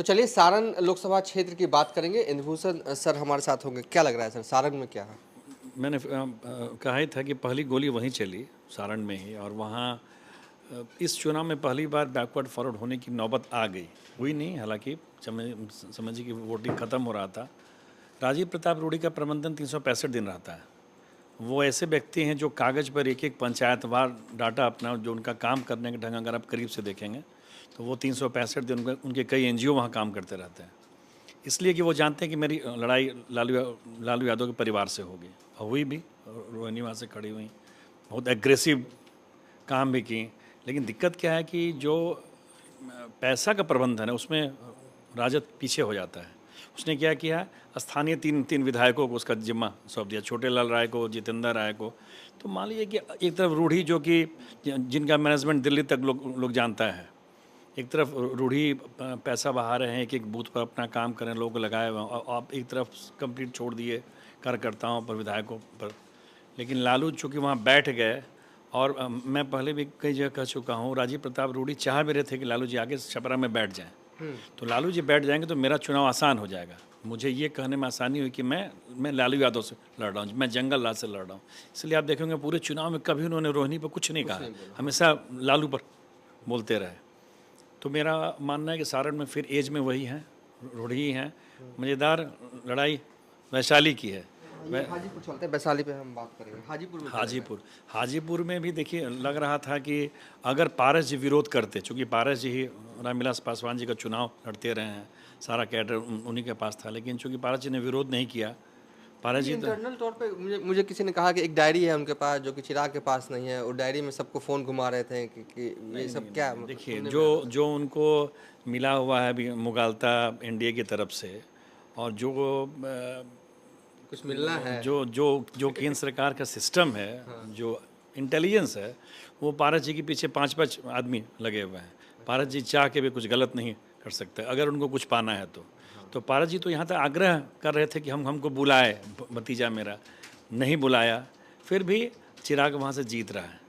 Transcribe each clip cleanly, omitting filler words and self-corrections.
तो चलिए सारण लोकसभा क्षेत्र की बात करेंगे। इंद्रभूषण सर हमारे साथ होंगे। क्या लग रहा है सर, सारण में क्या है? मैंने कहा ही था कि पहली गोली वहीं चली, सारण में ही। और वहाँ इस चुनाव में पहली बार बैकवर्ड फॉरवर्ड होने की नौबत आ गई। हुई नहीं, हालांकि समझिए कि वोटिंग ख़त्म हो रहा था। राजीव प्रताप रूढ़ी का प्रबंधन 365 दिन रहता है। वो ऐसे व्यक्ति हैं जो कागज़ पर एक एक पंचायतवार डाटा अपना, जो उनका काम करने का ढंग अगर आप करीब से देखेंगे तो वो 365 दिन उनके कई एनजीओ वहाँ काम करते रहते हैं। इसलिए कि वो जानते हैं कि मेरी लड़ाई लालू यादव के परिवार से होगी, और हुई भी। रोहिणी वहाँ से खड़ी हुई, बहुत एग्रेसिव काम भी की। लेकिन दिक्कत क्या है कि जो पैसा का प्रबंधन है उसमें राजद पीछे हो जाता है। उसने क्या किया, स्थानीय तीन विधायकों को उसका जिम्मा सौंप दिया, छोटे लाल राय को, जितेंद्र राय को। तो मान लीजिए कि एक तरफ रूढ़ी जो कि जिनका मैनेजमेंट दिल्ली तक लोग जानता है, एक तरफ रूढ़ी पैसा बहा रहे हैं, एक बूथ पर अपना काम करें, लोग लगाए हुए, और आप एक तरफ कंप्लीट छोड़ दिए कार्यकर्ताओं पर, विधायकों पर। लेकिन लालू चूँकि वहाँ बैठ गए, और मैं पहले भी कई जगह कह चुका हूँ, राजीव प्रताप रूढ़ी चाह भी रहे थे कि लालू जी आगे छपरा में बैठ जाएं। तो लालू जी बैठ जाएंगे तो मेरा चुनाव आसान हो जाएगा। मुझे ये कहने में आसानी हुई कि मैं लालू यादव से लड़ रहा हूँ, मैं जंगल राज से लड़ रहा हूँ। इसलिए आप देखेंगे पूरे चुनाव में कभी उन्होंने रोहिणी पर कुछ नहीं कहा, हमेशा लालू पर बोलते रहे। तो मेरा मानना है कि सारण में फिर एज में वही हैं, रूढ़ी हैं। मज़ेदार लड़ाई वैशाली की है। हाजीपुर चलते हैं, वैशाली पे हम बात करेंगे। हाजीपुर में क्या लग रहा हाजीपुर में भी देखिए, लग रहा था कि अगर पारस जी विरोध करते, चूँकि पारस जी ही रामविलास पासवान जी का चुनाव लड़ते रहे हैं, सारा कैडर उन्हीं के पास था। लेकिन चूँकि पारस जी ने विरोध नहीं किया, पारस जी तो इंटरनल तौर पे मुझे किसी ने कहा कि एक डायरी है उनके पास जो कि चिराग के पास नहीं है, और डायरी में सबको फ़ोन घुमा रहे थे कि ये सब क्या है, मतलब देखिए, सुनने में जो आ रहा जो उनको मिला हुआ है अभी मुगालता एनडीए की तरफ से, और जो है। कुछ मिलना है। जो जो जो केंद्र सरकार का सिस्टम है, जो इंटेलिजेंस है, वो पारस जी के पीछे 5-5 आदमी लगे हुए हैं। पारस जी चाह के भी कुछ गलत नहीं कर सकते अगर उनको कुछ पाना है तो पारस जी तो यहाँ तक आग्रह कर रहे थे कि हमको बुलाए, भतीजा मेरा नहीं बुलाया, फिर भी चिराग वहाँ से जीत रहा है।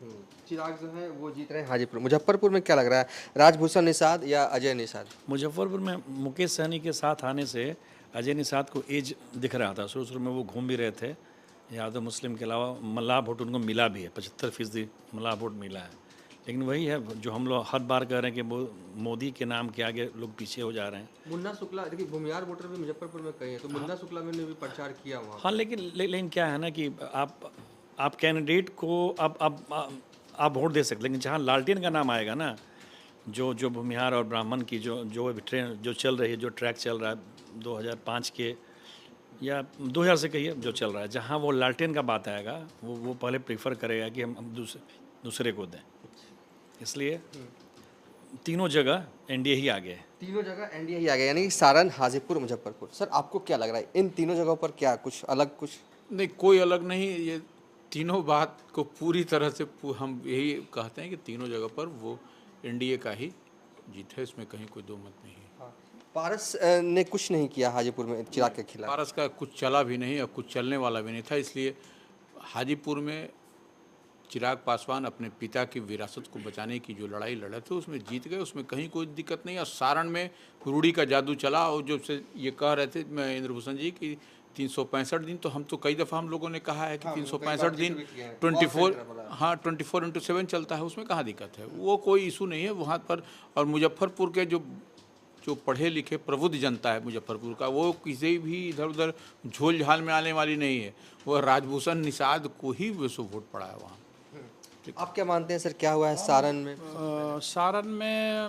चिराग जो है वो जीत रहे हैं हाजीपुर। मुजफ्फरपुर में क्या लग रहा है, राजभूषण निषाद या अजय निषाद? मुजफ्फरपुर में मुकेश सहनी के साथ आने से अजय निषाद को एज दिख रहा था। शुरू में वो घूम भी रहे थे, यादव मुस्लिम के अलावा मल्लाह वोट उनको मिला भी है, 75% मल्लाह वोट मिला है। लेकिन वही है जो हम लोग हर बार कह रहे हैं कि मोदी के नाम के आगे लोग पीछे हो जा रहे हैं। मुन्ना शुक्ला, देखिए भूमिहार वोटर भी मुजफ्फरपुर में कई हैं, तो मुन्ना शुक्ला ने भी प्रचार किया वहाँ। हाँ, लेकिन क्या है ना कि आप कैंडिडेट को आप वोट दे सकते, लेकिन जहाँ लालटेन का नाम आएगा ना, जो भूमिहार और ब्राह्मण की जो ट्रेन जो चल रही है, जो ट्रैक चल रहा है 2005 के या 2000 से कहिए जो चल रहा है, जहाँ वो लालटेन का बात आएगा, वो पहले प्रीफर करेगा कि हम दूसरे को दें। इसलिए तीनों जगह एनडीए ही आगे है। तीनों जगह एनडीए ही आ गया, यानी कि सारण, हाजीपुर, मुजफ्फरपुर। सर आपको क्या लग रहा है इन तीनों जगहों पर क्या कुछ अलग? कुछ नहीं, कोई अलग नहीं। ये तीनों बात को पूरी तरह से हम यही कहते हैं कि तीनों जगह पर वो एनडीए का ही जीत है, इसमें कहीं कोई दो मत नहीं है। हाँ। पारस ने कुछ नहीं किया हाजीपुर में चिराग के खिलाफ। पारस का कुछ चला भी नहीं और कुछ चलने वाला भी नहीं था, इसलिए हाजीपुर में चिराग पासवान अपने पिता की विरासत को बचाने की जो लड़ाई लड़े थे उसमें जीत गए, उसमें कहीं कोई दिक्कत नहीं। और सारण में रूढ़ी का जादू चला, और जो से ये कह रहे थे मैं इंद्रभूषण जी कि 365 दिन, तो हम तो कई दफ़ा हम लोगों ने कहा है कि 365 दिन 24/7 चलता है, उसमें कहाँ दिक्कत है, वो कोई इशू नहीं है वहाँ पर। और मुजफ्फरपुर के जो पढ़े लिखे प्रबुद्ध जनता है मुजफ्फरपुर का, वो किसी भी इधर उधर झोल झाल में आने वाली नहीं है। वह राजभूषण निषाद को ही वैसो वोट पड़ा है वहाँ। आप क्या मानते हैं सर, क्या हुआ है सारण में? सारण में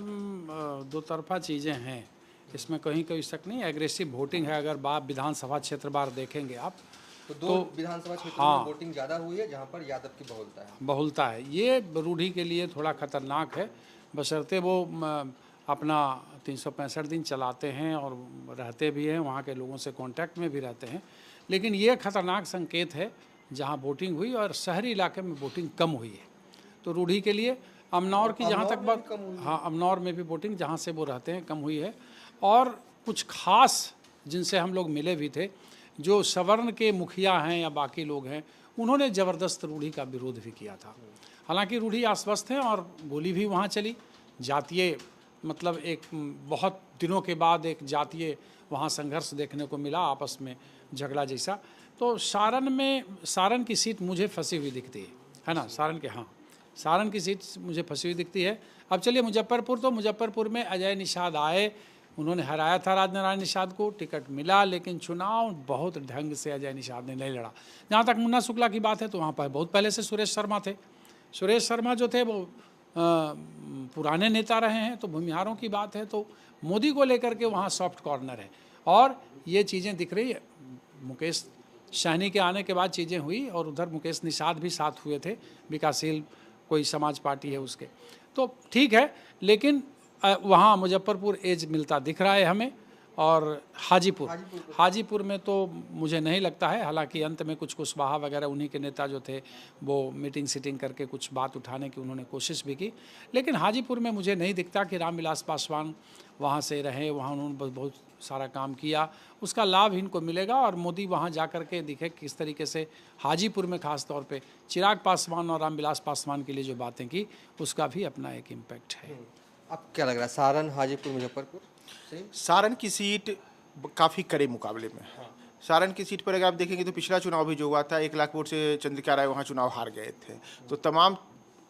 दो तरफा चीज़ें हैं, इसमें कहीं कोई शक नहीं। एग्रेसिव वोटिंग है। अगर बाप विधानसभा क्षेत्र बार देखेंगे आप तो विधानसभा क्षेत्रों में वोटिंग ज़्यादा हुई है जहाँ पर यादव की बहुलता है। ये रूढ़ी के लिए थोड़ा खतरनाक है, बशर्ते वो अपना 365 दिन चलाते हैं और रहते भी हैं, वहाँ के लोगों से कांटेक्ट में भी रहते हैं। लेकिन ये खतरनाक संकेत है जहाँ वोटिंग हुई और शहरी इलाके में वोटिंग कम हुई है, तो रूढ़ी के लिए। अमनौर की जहाँ तक बात, हाँ, अमनौर में भी वोटिंग जहाँ से वो रहते हैं कम हुई है। और कुछ खास जिनसे हम लोग मिले भी थे, जो सवर्ण के मुखिया हैं या बाकी लोग हैं, उन्होंने ज़बरदस्त रूढ़ी का विरोध भी किया था। हालांकि रूढ़ी आश्वस्त है और गोली भी वहाँ चली, जातीय मतलब एक बहुत दिनों के बाद एक जातीय वहाँ संघर्ष देखने को मिला, आपस में झगड़ा जैसा। तो सारण की सीट मुझे फंसी हुई दिखती है ना, सारण की सीट मुझे फंसी हुई दिखती है। अब चलिए मुजफ्फरपुर, तो मुजफ्फरपुर में अजय निषाद आए, उन्होंने हराया था राजनारायण निषाद को, टिकट मिला, लेकिन चुनाव बहुत ढंग से अजय निषाद ने नहीं लड़ा। जहाँ तक मुन्ना शुक्ला की बात है तो वहाँ पर बहुत पहले से सुरेश शर्मा थे। सुरेश शर्मा जो थे वो पुराने नेता रहे हैं। तो भूमिहारों की बात है तो मोदी को लेकर के वहाँ सॉफ्ट कॉर्नर है, और ये चीज़ें दिख रही है। मुकेश सहनी के आने के बाद चीज़ें हुई, और उधर मुकेश निषाद भी साथ हुए थे, विकासशील कोई समाज पार्टी है उसके, तो ठीक है। लेकिन वहाँ मुजफ्फरपुर एज मिलता दिख रहा है हमें। और हाजीपुर में तो मुझे नहीं लगता है, हालांकि अंत में कुछ कुशवाहा वगैरह उन्हीं के नेता जो थे वो मीटिंग करके कुछ बात उठाने की उन्होंने कोशिश भी की, लेकिन हाजीपुर में मुझे नहीं दिखता कि रामविलास पासवान वहाँ से रहे। वहाँ उन्होंने बहुत सारा काम किया, उसका लाभ इनको मिलेगा। और मोदी वहाँ जा कर के दिखे किस तरीके से हाजीपुर में ख़ास तौर पे चिराग पासवान और रामविलास पासवान के लिए जो बातें की, उसका भी अपना एक इम्पैक्ट है। अब क्या लग रहा है, सारण, हाजीपुर, मुजफ्फरपुर? सारण की सीट काफ़ी कड़े मुकाबले में है। सारण की सीट पर अगर आप देखेंगे तो पिछला चुनाव भी जो हुआ था 1 लाख वोट से चंद्रिका राय वहाँ चुनाव हार गए थे। तो तमाम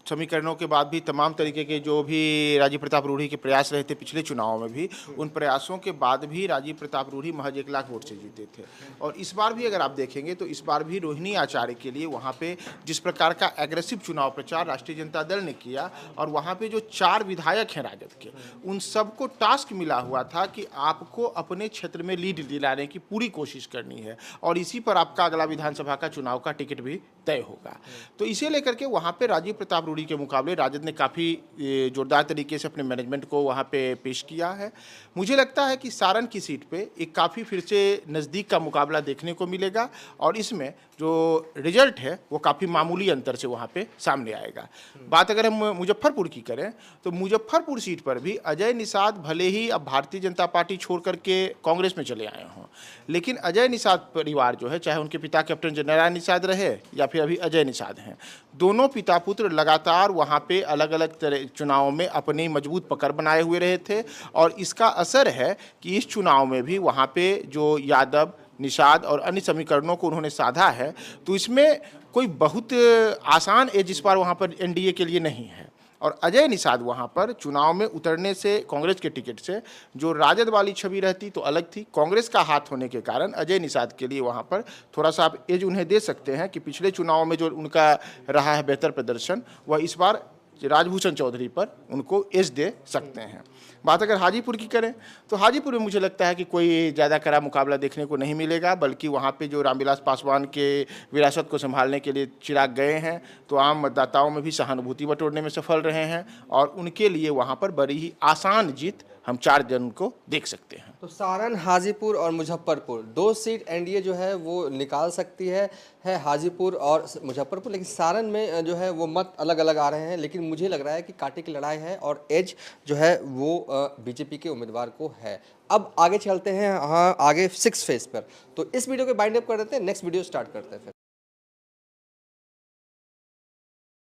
समीकरणों के बाद भी, तमाम तरीके के जो भी राजीव प्रताप रूढ़ी के प्रयास रहे थे पिछले चुनावों में भी, उन प्रयासों के बाद भी राजीव प्रताप रूढ़ी महज 1 लाख वोट से जीते थे। और इस बार भी अगर आप देखेंगे तो इस बार भी रोहिणी आचार्य के लिए वहाँ पे जिस प्रकार का एग्रेसिव चुनाव प्रचार राष्ट्रीय जनता दल ने किया, और वहाँ पे जो 4 विधायक हैं राजद के, उन सबको टास्क मिला हुआ था कि आपको अपने क्षेत्र में लीड दिलाने की पूरी कोशिश करनी है, और इसी पर आपका अगला विधानसभा का चुनाव का टिकट भी तय होगा। तो इसे लेकर के वहाँ पे राजीव प्रताप रूढ़ी के मुकाबले राजद ने काफ़ी जोरदार तरीके से अपने मैनेजमेंट को वहाँ पे पेश किया है। मुझे लगता है कि सारण की सीट पे एक काफ़ी फिर से नज़दीक का मुकाबला देखने को मिलेगा, और इसमें जो रिजल्ट है वो काफ़ी मामूली अंतर से वहाँ पे सामने आएगा। बात अगर हम मुजफ्फरपुर की करें तो मुजफ्फरपुर सीट पर भी अजय निषाद भले ही अब भारतीय जनता पार्टी छोड़ करके कांग्रेस में चले आए हों, लेकिन अजय निषाद परिवार जो है, चाहे उनके पिता कैप्टन जननारायण निषाद रहे या फिर अभी अजय निषाद हैं, दोनों पिता पुत्र लगातार वहाँ पे अलग अलग तरह चुनावों में अपनी मजबूत पकड़ बनाए हुए रहे थे। और इसका असर है कि इस चुनाव में भी वहाँ पे जो यादव, निषाद और अन्य समीकरणों को उन्होंने साधा है, तो इसमें कोई बहुत आसान एज इस बार वहाँ पर एनडीए के लिए नहीं है। और अजय निषाद वहाँ पर चुनाव में उतरने से, कांग्रेस के टिकट से जो राजद वाली छवि रहती तो अलग थी, कांग्रेस का हाथ होने के कारण अजय निषाद के लिए वहाँ पर थोड़ा सा आप एज उन्हें दे सकते हैं कि पिछले चुनाव में जो उनका रहा है बेहतर प्रदर्शन, वह इस बार राजभूषण चौधरी पर उनको एज दे सकते हैं। बात अगर हाजीपुर की करें तो हाजीपुर में मुझे लगता है कि कोई ज़्यादा कड़ा मुकाबला देखने को नहीं मिलेगा, बल्कि वहाँ पे जो रामविलास पासवान के विरासत को संभालने के लिए चिराग गए हैं, तो आम मतदाताओं में भी सहानुभूति बटोरने में सफल रहे हैं, और उनके लिए वहाँ पर बड़ी ही आसान जीत हम 4 जन को देख सकते हैं। तो सारण, हाजीपुर और मुजफ्फरपुर 2 सीट एनडीए जो है वो निकाल सकती है हाजीपुर और मुजफ्फरपुर, लेकिन सारण में जो है वो मत अलग अलग आ रहे हैं। लेकिन मुझे लग रहा है कि कांटे की लड़ाई है, और एज जो है वो बीजेपी के उम्मीदवार को है। अब आगे चलते हैं, हाँ, आगे 6 फेज पर। तो इस वीडियो को बाइंड अप कर देते हैं, नेक्स्ट वीडियो स्टार्ट करते हैं फिर।